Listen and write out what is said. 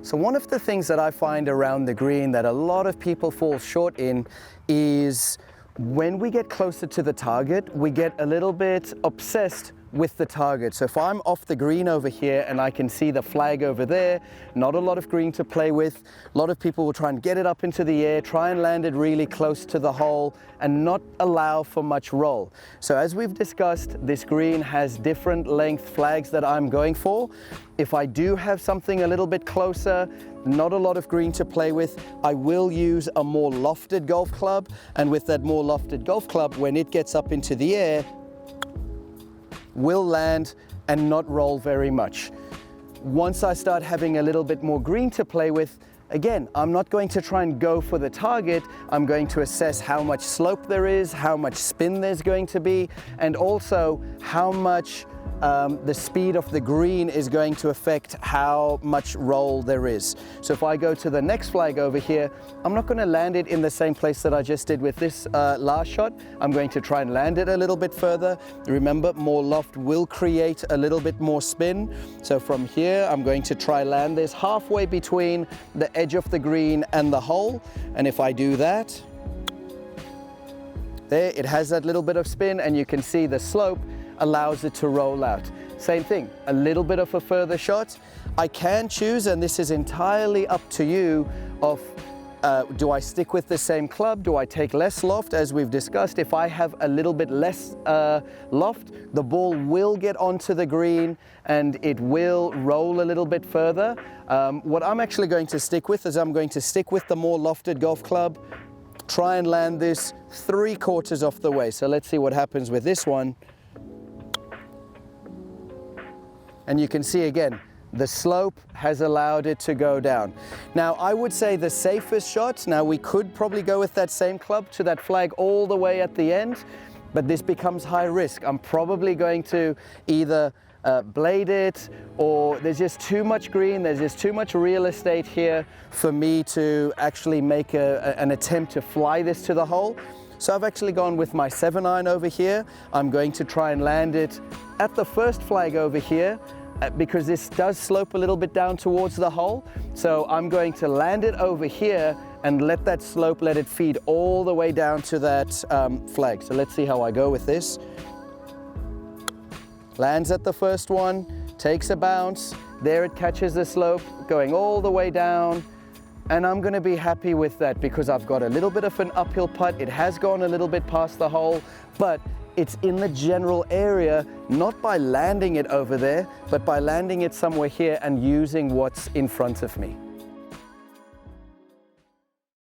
So one of the things that I find around the green that a lot of people fall short in is when we get closer to the target, we get a little bit obsessed with the target. So if I'm off the green over here and I can see the flag over there, not a lot of green to play with, a lot of people will try and get it up into the air, try and land it really close to the hole and not allow for much roll. So as we've discussed, this green has different length flags that I'm going for. If I do have something a little bit closer, not a lot of green to play with, I will use a more lofted golf club. And with that more lofted golf club, when it gets up into the air, will land and not roll very much. Once I start having a little bit more green to play with, again, I'm not going to try and go for the target. I'm going to assess how much slope there is, how much spin there's going to be, and also how much the speed of the green is going to affect how much roll there is. So if I go to the next flag over here, I'm not going to land it in the same place that I just did with this last shot. I'm going to try and land it a little bit further. Remember, more loft will create a little bit more spin. So from here, I'm going to try land this halfway between the edge of the green and the hole. And if I do that, there, it has that little bit of spin, and you can see the slope allows it to roll out. Same thing, a little bit of a further shot. I can choose, and this is entirely up to you, of do I stick with the same club? Do I take less loft? As we've discussed, if I have a little bit less loft, the ball will get onto the green and it will roll a little bit further. What I'm actually going to stick with is I'm going to stick with the more lofted golf club, try and land this 3/4 of the way. So let's see what happens with this one. And you can see again, the slope has allowed it to go down. Now, I would say the safest shot, now we could probably go with that same club to that flag all the way at the end, but this becomes high risk. I'm probably going to either blade it, or there's just too much green, there's just too much real estate here for me to actually make an attempt to fly this to the hole. So I've actually gone with my 7-iron over here. I'm going to try and land it at the first flag over here, because this does slope a little bit down towards the hole. So I'm going to land it over here and let that slope, let it feed all the way down to that flag. So let's see how I go with this. Lands at the first one, takes a bounce, there it catches the slope, going all the way down. And I'm going to be happy with that because I've got a little bit of an uphill putt. It has gone a little bit past the hole, but it's in the general area, not by landing it over there, but by landing it somewhere here and using what's in front of me.